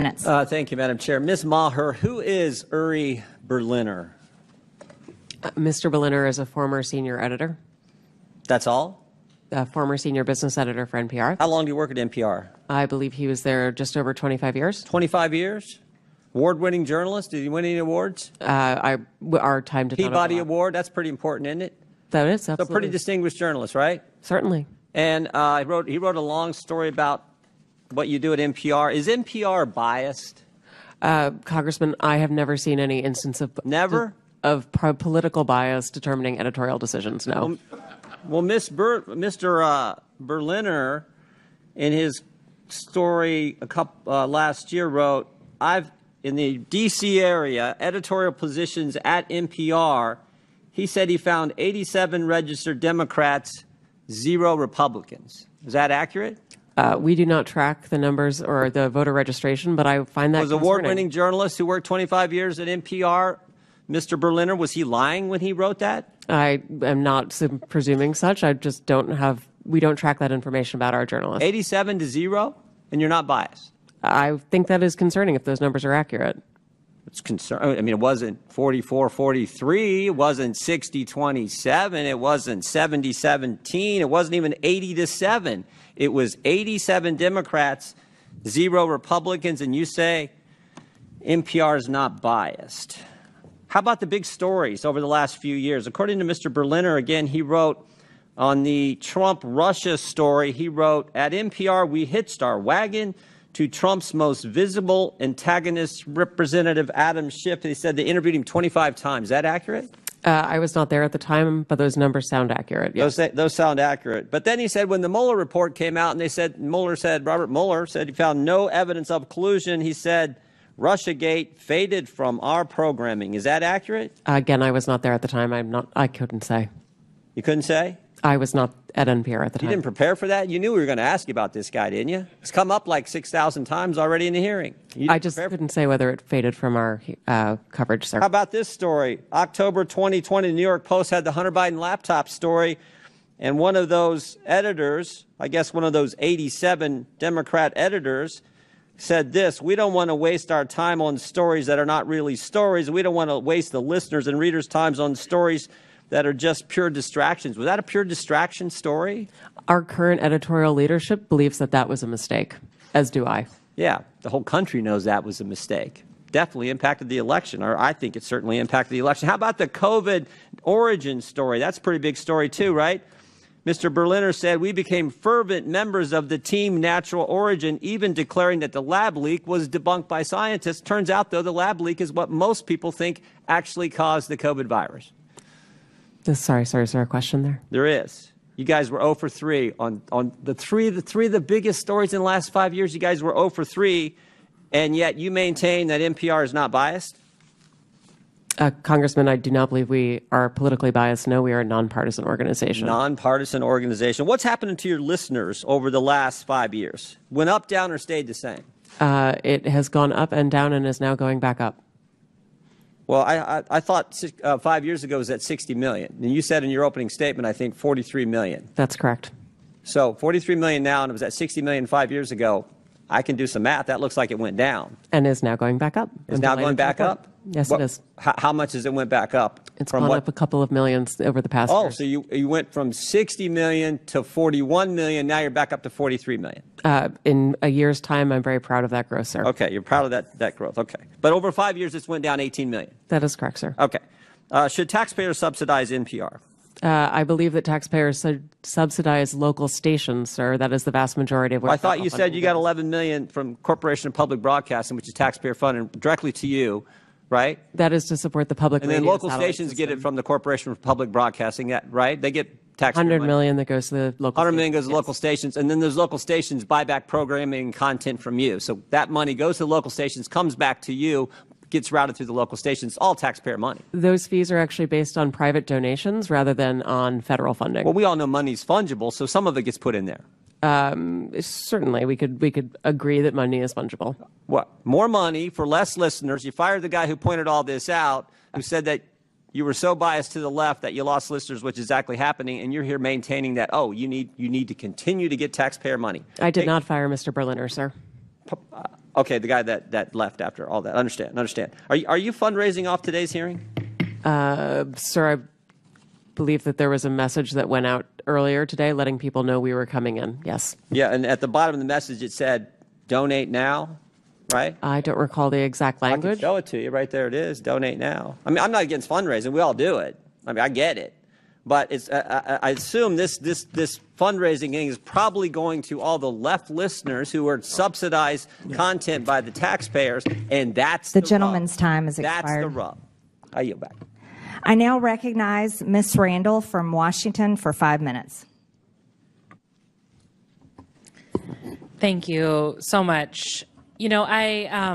minutes. Thank you, Madam Chair. Ms. Maher, who is Uri Berliner? Mr. Berliner is a former senior editor, That's all? a former senior business editor for NPR. How long do you work at NPR? I believe he was there just over 25 years. 25 years? Award-winning journalist? Did he win any awards? Our time to Peabody Award? That's pretty important, isn't it? That is So absolutely. pretty distinguished journalist, right? Certainly. And he wrote a long story about what you do at NPR. Is NPR biased? Congressman, I have never seen any instance of political bias determining editorial decisions. No. Well, Mr. Berliner, in his story last year, wrote, in the D.C. area, editorial positions at NPR, he said he found 87 registered Democrats, 0 Republicans. Is that accurate? We do not track the numbers or the voter registration, but I find that Was award-winning journalist who worked 25 years at NPR, Mr. Berliner, was he lying when he wrote that? I am not presuming such. I just we don't track that information about our journalists. 87 to 0, and you're not biased. I think that is concerning if those numbers are accurate. It's concerning. I mean, it wasn't 44-43. It wasn't 60-27. It wasn't 70-17. It wasn't even 80-7. It was 87 Democrats, 0 Republicans, and you say NPR is not biased. How about the big stories over the last few years? According to Mr. Berliner, again, he wrote on the Trump-Russia story, he wrote, at NPR, we hitched our wagon to Trump's most visible antagonist, Representative Adam Schiff. He said they interviewed him 25 times. Is that accurate? I was not there at the time, but those numbers sound accurate. Yes. Those sound accurate. But then he said when the Mueller report came out and Robert Mueller said he found no evidence of collusion, he said Russiagate faded from our programming. Is that accurate? Again, I was not there at the time. I couldn't say. You couldn't say? I was not at NPR at the time. You didn't prepare for that? You knew we were going to ask you about this guy, didn't you? It's come up like 6,000 times already in the hearing. I just couldn't say whether it faded from our coverage, sir. How about this story? October 2020, the New York Post had the Hunter Biden laptop story, and one of those editors, I guess one of those 87 Democrat editors, said this: we don't want to waste our time on stories that are not really stories. We don't want to waste the listeners' and readers' times on stories that are just pure distractions. Was that a pure distraction story? Our current editorial leadership believes that that was a mistake, as do I. Yeah, the whole country knows that was a mistake. Definitely impacted the election, or I think it certainly impacted the election. How about the COVID origin story? That's a pretty big story too, right? Mr. Berliner said, we became fervent members of the team Natural Origin, even declaring that the lab leak was debunked by scientists. Turns out, though, the lab leak is what most people think actually caused the COVID virus. Sorry, is there a question there? There is. You guys were 0 for 3 on the three of the biggest stories in the last 5 years. You guys were 0 for 3, and yet you maintain that NPR is not biased? Congressman, I do not believe we are politically biased. No, we are a nonpartisan organization. Nonpartisan organization. What's happened to your listeners over the last 5 years? Went up, down, or stayed the same? It has gone up and down and is now going back up. Well, I thought 5 years ago it was at 60 million. And you said in your opening statement, I think 43 million. That's correct. So 43 million now, and it was at 60 million 5 years ago. I can do some math. That looks like it went down. And is now going back up. It's now going back up? Yes, it is. How much has it went back up? It's gone up a couple of millions over the past year. So you went from 60 million to 41 million. Now you're back up to 43 million. In a year's time, I'm very proud of that growth, sir. Okay, you're proud of that growth. Okay. But over 5 years, this went down 18 million. That is correct, sir. Okay. Should taxpayers subsidize NPR? I believe that taxpayers subsidize local stations, sir. That is the vast majority of what I thought you said you got 11 million from Corporation of Public Broadcasting, which is taxpayer funded directly to you, right? That is to support the public. And then local stations get it from the Corporation of Public Broadcasting, right? They get taxpayer money. 100 million that goes to the local 100 million goes to local stations, and then those local stations buy back programming and content from you. So that money goes to the local stations, comes back to you, gets routed through the local stations, all taxpayer money. Those fees are actually based on private donations rather than on federal funding. Well, we all know money's fungible, so some of it gets put in there. Certainly, we could agree that money is fungible. What? More money for less listeners. You fired the guy who pointed all this out, who said that you were so biased to the left that you lost listeners, which is exactly happening, and you're here maintaining that, you need to continue to get taxpayer money. I did not fire Mr. Berliner, sir. Okay, the guy that left after all that. Understand. Are you fundraising off today's hearing? Sir, I believe that there was a message that went out earlier today letting people know we were coming in. Yes. Yeah, and at the bottom of the message it said, donate now, right? I don't recall the exact I can language. show it to you. Right there it is. Donate now. I mean, I'm not against fundraising. We all do it. I mean, I get it. But it's, I assume this fundraising thing is probably going to all the left listeners who are subsidized content by the taxpayers, and that's The rub. gentleman's time has That's expired. the rub. I yield back. I now recognize Ms. Randall from Washington for 5 minutes. Thank you so much. You know, I